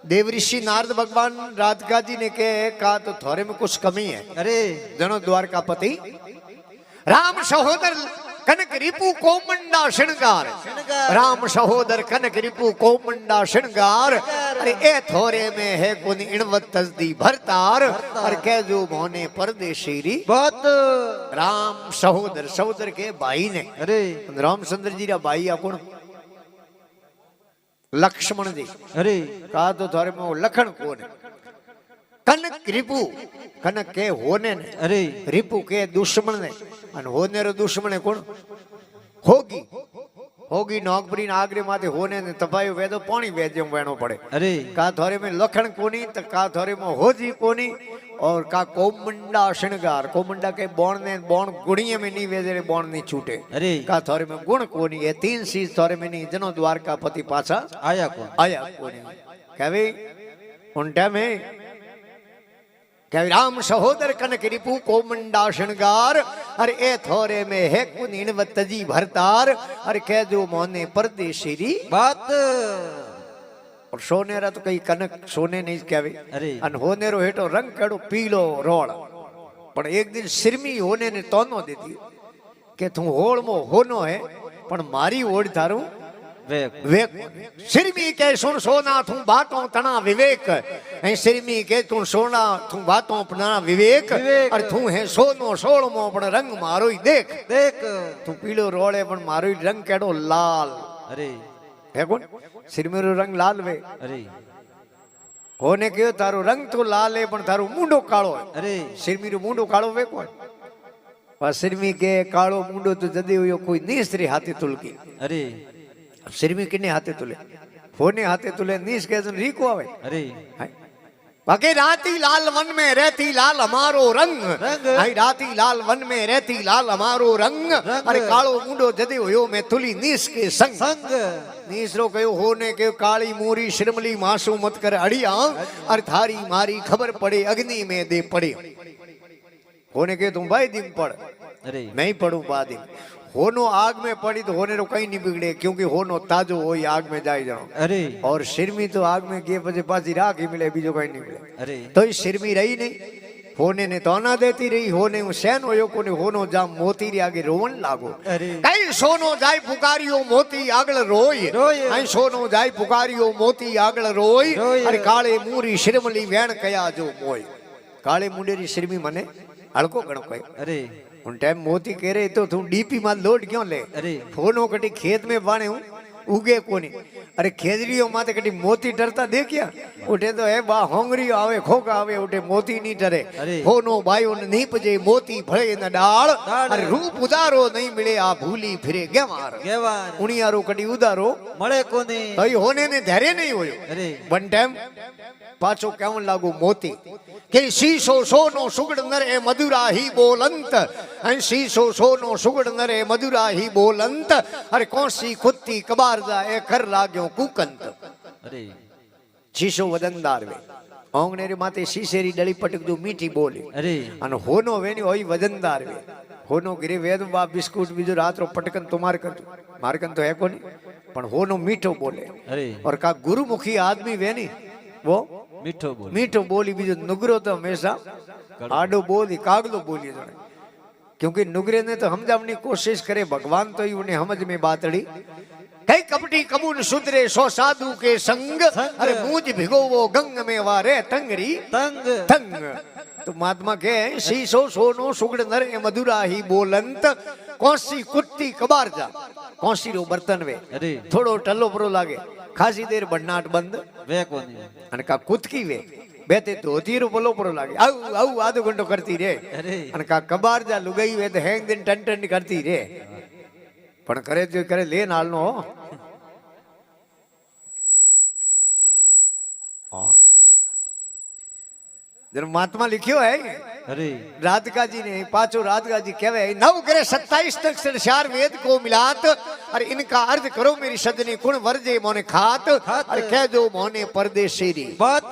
देवऋषि नारद भगवान राधिका जी ने कहा तो थोड़े में कुछ कमी है। अरे जनो द्वारकापति राम सहोदर कनक रिपु कोमंडा श्रृंगार, राम सहोदर कनक रिपु कोमंडा श्रृंगार। अरे ए थोरे में है कुन इणवत तजदी भरतार, और कह जो मोने परदेशी री बहुत राम सहोदर, सहोदर के भाई ने। अरे रामचंद्र जी रा भाई आ कौन? लक्ष्मण जी। अरे कहा तो थोड़े में वो लखन कौन है? कनक रिपु, कनक के होने ने, अरे रिपु के दुश्मन ने, અને હોને રો દુશ્મન કોણ? હોગી, હોગી નોકપરી આગરે માથે હોને ને તપાયો વેદો પાણી વેજ્યો વેણો પડે। अरे કા થોરે में લખણ કોની તો કા થોરે में હોજી કોની, और का कोमंडा श्रृंगार, कोमंडा के बोण ने बोण गुणिये में नहीं वेजे बोण नहीं छूटे। अरे का थोरे में गुण कोनी, ये तीन चीज थोरे में नहीं। जनो द्वारकापति पाछा आया कौन? आया कोनी। कहवे उन टाइम में कहवे राम सहोदर कनक रिपु कोमंडा श्रृंगार, अरे ए थोरे में है कुन इणवत जी भरतार, अरे कह जो मोने परदेशी री बात। और सोनेरा तो कई कनक सोने नहीं कहवे। अरे अन होनेरो हेठो रंग केड़ो पीलो रोड़। पण एक दिन सिरमी होने ने तोनो देती के तू होड़ मो होनो है, पण मारी ओढ़ थारू विवेक। सिरमी के सुन सोना तू बातों तना विवेक, ऐ सिरमी के तू सोना तू बातों तना विवेक, और तू है सोनो सोलमो पण रंग मारो ही देख देख। तू पीलो रोड़े पण मारो ही रंग केड़ो लाल अरे है। कौन? सिरमीरो रंग लाल वे। अरे होने कहो तारो रंग तो लाल है पण थारो मुंडो काळो है। अरे सिरमीरो मुंडो काळो वे कोण? पर सिरमी के काळो मुंडो तो जदी हुयो कोई नीसरी हाथे तुलकी। अरे सिरमी किने हाथे तुले? होने हाथे तुले नीस के जन रीको आवे। अरे बाकी राती लाल वन में रहती लाल हमारो रंग, आई राती लाल वन में रहती लाल हमारो रंग, अरे काळो मुंडो जदे होयो मैं तुली नीस के संग। संग नीसरो कहो होने के काली मूरी शिरमली मासू मत कर अड़िया, और थारी मारी खबर पड़े अग्नि में दे पड़े। होने के तुम भाई दिन पढ़, अरे मैं ही पढ़ू बाद दिन। होनो आग में पड़ी तो होने रो कहीं नहीं बिगड़े, क्योंकि होनो ताजो हो आग में जाए जाओ। अरे और सिरमी तो आग में गए बजे पासी राख ही मिले, बीजो कहीं नहीं मिले। अरे तो ये सिरमी रही नहीं, होने ने तो ना देती रही। होने सैन होयो कोने होनो जाम मोती रे आगे रोवन लागो। अरे कई सोनो जाय पुकारियो मोती आगल रोय, रोय। आई सोनो जाय पुकारियो मोती आगल रोय, रोय। अरे काले मूरी शिरमली वेण कया जो मोय। काले मुंडेरी सिरमी मने हड़को गणो कहे। अरे उन टाइम मोती कह रहे तो तू डीपी मां लोड क्यों ले? अरे फोनो कटी खेत में बाणे हूं उगे कोनी। अरे खेजरियो माते कटी मोती डरता देखिया? उठे तो है बा होंगरी आवे खोका आवे, उठे मोती नहीं डरे। अरे फोनो बायो ने नीपजे मोती भळे न डाल, अरे रूप उदारो नहीं मिले आ भूली फिरे गेवार। गेवार उनियारो कटी उदारो मळे कोने। तो होने ने धैर्य नहीं होयो। अरे वन टाइम पाछो केवन लागू मोती के शीशो सोनो सुगड़ नरे मधुरा ही बोलंत, शीशो सोनो सुगड़ नरे मधुरा ही बोलंत, अरे कौन सी खुत्ती कबार जाए कर लाग्यो कुकंत। अरे शीशो वजनदार वे ओंगने रे माते शीशेरी डली पटक जो मीठी बोली। अरे अन होनो वेनी होई वजनदार वे। होनो गिरे वेद बा बिस्कुट बीजो रात रो पटकन तुम्हार कर मारकन तो है कोनी, पण होनो मीठो बोले। अरे और का गुरुमुखी आदमी वेनी वो मीठो बोल। मीठो बोली बीजो नुगरो तो हमेशा आडो बोली कागलो बोली जाने। क्योंकि नुगरे ने तो समझाने की कोशिश करे, भगवान तो ही उन्हें समझ में बातड़ी। कई कपटी कबून सुधरे सो साधु के संग, अरे मूझ भिगो वो गंग में वारे तंगरी तंग तंग। तो महात्मा के शीशो सोनो सुगड़ नर मधुरा ही बोलंत, कौसी कुट्टी कबार जा कौसी रो बर्तन वे। अरे थोड़ो टल्लो परो लागे खासी देर भन्नाट बंद वे कोने। અને કા કુતકી વે બેતે ધોતીરો બોલો પરો લાગે આવ આવ આધો ઘંટો કરતી રે। अरे અને કા કબાર જા લુગાઈ વે તો હેંગ દિન ટન ટન કરતી રે, પણ કરે જો કરે લે નાલનો जर महात्मा लिखियो है अरे राधिका जी ने पाचो राधिका जी कहवे नव करे 27 तक चार वेद को मिलात, और इनका अर्थ करो मेरी सजनी कुण वर्जे मोने खात, और कह दो मोने परदेशी री बात।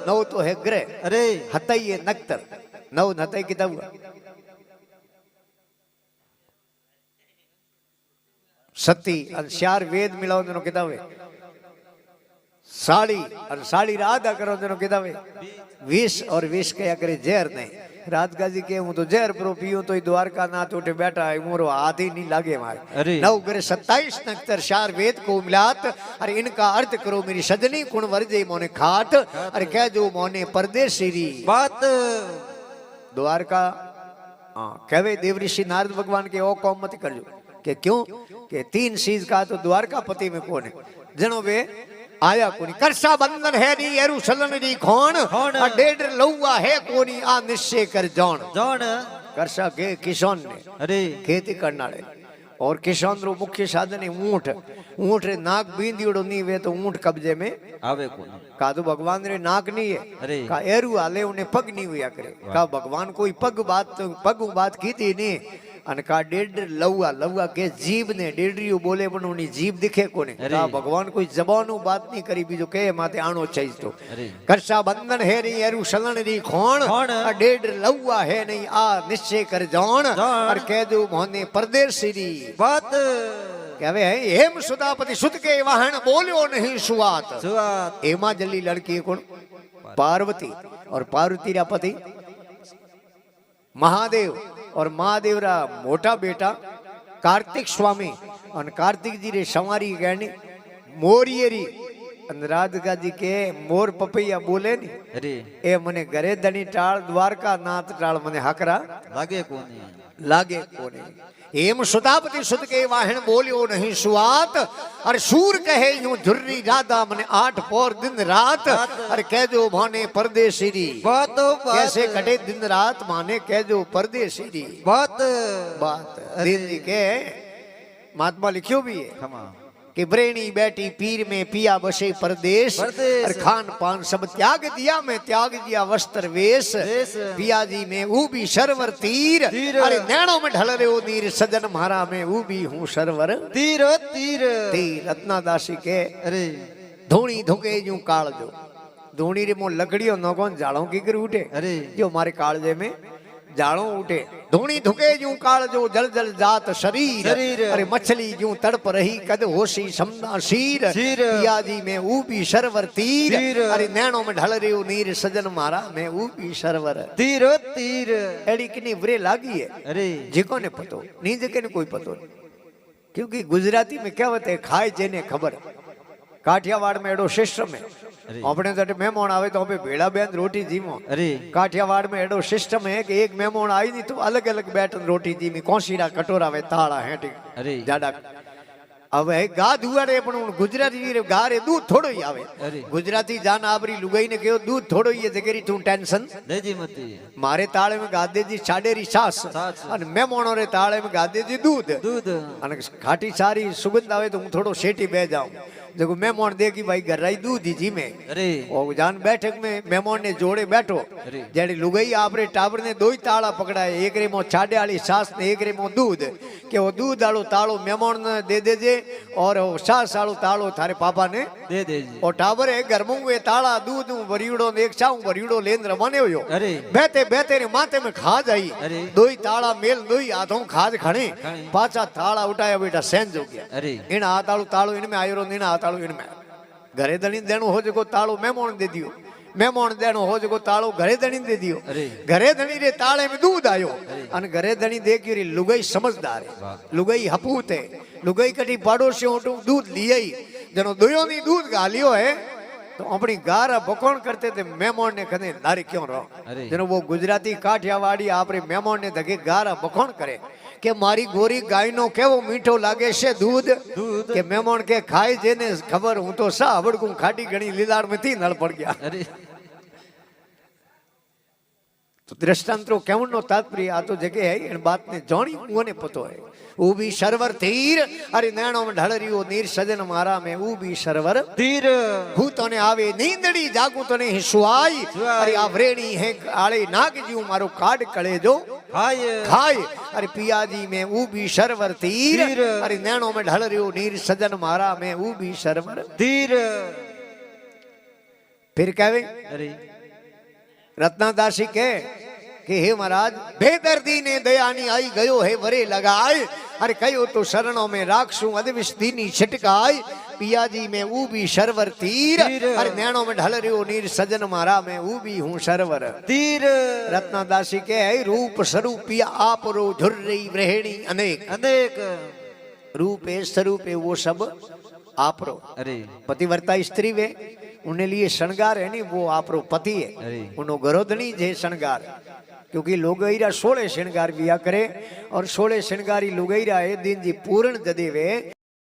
नव तो है ग्रह। अरे हतई है नक्तर नव नतई किताब सती और चार वेद मिलाओ दोनों किताब है साड़ी और साड़ी राधा करो तेनो कीधा वे विष और विष कया करे जहर नहीं राधिका जी के हूं तो जहर प्रो पीऊं तो द्वारका नाथ उठे बैठा है मोरो हाथ ही नहीं लागे मारे अरे। 9 करे 27 नक्षत्र 4 वेद को मिलात अरे इनका अर्थ करो मेरी सजनी कुण वरजे मोने खाट अरे कह जो मोने परदेसी री बात द्वारका हाँ कहवे देवऋषि नारद भगवान के ओ कौम मत करजो के क्यों के 3 चीज का तो द्वारकापति में कौन है जनो वे आया कोनी करसा बंधन है नी एरु सलन री खोण आ डेढ़ लौआ है कोनी आ निश्चय कर जान जान करसा के किसान ने अरे खेती करनाळे और किसान रो मुख्य साधन है ऊंट ऊंट रे नाक बींदीड़ो नी वे तो ऊंट कब्जे में आवे कोनी का तो भगवान रे नाक नहीं है अरे। का एरु हाले उन्हें पग नहीं हुआ करे का भगवान कोई पग बात की थी नहीं अन का डेढ़ लौआ लौआ के जीव ने डेढ़ियो बोले पण उनी जीव दिखे कोने अरे। का भगवान कोई जबानु बात नहीं करी बीजो के माते आनो चाहिए तो अरे। करसा बंधन है नहीं एरु सलन री खोण खोण। आ डेढ़ लौआ है नहीं आ निश्चय कर जान जान। और कह दो मोने परदेसी री बात कहवे है हेम सुदापति सुत के वाहन बोलियो नहीं सुवात सुवात हेमा जली लड़की कौन पार्वती और पार्वती रा पति महादेव और महादेव रा मोटा बेटा कार्तिक स्वामी और कार्तिक जी रे संवारी गहनी मोरियरी राधिका जी के मोर पपैया बोले नी अरे ए मने घरे धनी टाळ द्वारका नाथ टाळ मने हाकरा लागे कोनी लागे कोने हेम सुतापति सुत के वाहन बोलियो नहीं सुआत और सूर कहे यूं धुर्री राधा मने 8 पोर दिन रात और कह जो माने परदेसी री बात कैसे कटे दिन रात माने कह जो परदेसी री बात बात दिन जी के महात्मा लिखियो भी है खमा कि ब्रेणी बैठी पीर में पिया बसे परदेश परदेश। और खान पान सब त्याग दिया मैं त्याग दिया वस्त्र वेश वेश। पिया जी में ऊबी सरवर तीर तीर। अरे नैणों में ढल रहे हो नीर सजन महारा में ऊबी हूँ सरवर तीर तीर तीर रत्नादासी के अरे धोनी धोके यूं काल जो धोनी रे मो लकड़ियों नौकों जाड़ों की कर उठे अरे जो हमारे कालजे में जाड़ों उठे धोनी धुके यूं काल जो जल जल जात शरीर शरीर। अरे मछली यूं तड़प रही कद होशी समना शीर शीर। पिया जी में ऊबी सरवर तीर तीर। अरे नैणों में ढल रही नीर सजन मारा में ऊबी सरवर तीर तीर एड़ी किनी वरे लागी है अरे जिको ने पतो नहीं जिके ने कोई पतो नहीं क्योंकि गुजराती में क्या होते खाए जेने खबर काठियावाड़ में एडो सिस्टम है अरे। अपने तो मेहमान आवे तो पे भेड़ा बेंद रोटी जीमो अरे काठियावाड़ में एडो सिस्टम है कि एक मेहमान आई नहीं तो अलग अलग बैठन रोटी जीमी कोशीरा कटोरा वे ताड़ा हेटी अरे। जाडा अब है गा दुआरे पण गुजराती रे गा रे दूध थोड़ो ही आवे अरे। गुजराती जान आपरी लुगाई ने कहो दूध थोड़ो ही है जगेरी तू टेंशन लेजी मती मारे ताळे में गादे जी छाडेरी सास सास। અને મેમોણો રે તાળે में गादे जी दूध दूध અને ખાટી સારી સુગંધ આવે તો હું થોડો શેટી બે જાઉં देखो मेहमान देखी भाई घर रही दूध जी में अरे और जान बैठक में मेहमान ने जोड़े बैठो अरे। जेडी लुगाई आपरे टाबर ने दो ही ताला पकड़ाए एक रे मो छाड़े वाली सास ने एक रे मो दूध के वो दूध वालो तालो मेहमान ने दे देजे और वो सास वालो तालो थारे पापा ने दे देजी और टाबर है घर में ये ताला दूध वरियड़ो ने एक चाऊ वरियड़ो लेन रवाने हो अरे बेते बेते रे माथे में खा जाई अरे। दो ही ताला मेल दो ही हाथों खाज खणे खणे। पाचा ताला उठाया बेटा सेंज हो गया अरे इन हाथाड़ू तालो इनमें आयो इन हाथाड़ू इनमें घरे दणी देनो हो जको तालो मेहमान दे दियो मेहमान देनो हो जको तालो घरे दणी दे दियो अरे। घरे दणी रे ताले में दूध आयो अन घरे दणी देखी रे लुगाई समझदार है लुगाई हपूत है लुगाई कटी पड़ोसी उठू दूध लिये जनो दोयो नी दूध गालियो है तो अपनी गारा बकोण करते थे मेहमान ने कदे लारी क्यों रहो अरे। जनो वो गुजराती काठियावाड़ी आपरे मेहमान ने धके गारा बकोण करे के मारी गोरी गाय नो केवो मीठो लागे छे दूध दूध। के मेहमान के खाए जेने खबर हूं तो सा आवड़कू खाटी घणी लीलाड़ में थी नल पड़ गया अरे तो दृष्टांतरो केवण नो तात्पर्य आ तो जगे है इन बात ने जानी मुने पतो है ऊ भी सरवर तीर अरे नैणों में ढल रही हो नीर सजन मारा में ऊ भी सरवर तीर हूँ तने आवे नींदड़ी जागू तने सुआई सुआई। अरे आवरेणी है आले नाग जीव मारो काट कले जो खाय खाए अरे पिया जी में ऊ भी सरवर तीर तीर। अरे नैणों में ढल रही हो नीर सजन मारा में ऊ भी सरवर तीर फिर कहवे अरे रत्नादासी के कि हे महाराज बेदर्दी ने दयानी आई गयो है वरे लगाए अरे कहो तो शरणों में राखसू अदविश दीनी छिटकाय पियाजी में ऊबी सरवर तीर तीर। अरे नैणों में ढल रियो नीर सजन मारा में ऊबी हूँ सरवर तीर रत्नादासी के है रूप स्वरूपिया आप रो झुर रही व्रहेणी अनेक अनेक रूप है स्वरूप है वो सब आप रो अरे पतिव्रता स्त्री वे उन्हें लिए श्रृंगार है नहीं वो आप रो पति है अरे उन्हों गरोधनी जे श्रृंगार क्योंकि लोगईरा 16 श्रृंगार बिया करे और 16 श्रृंगारी लोगईरा ए दिन जी पूर्ण जदे वे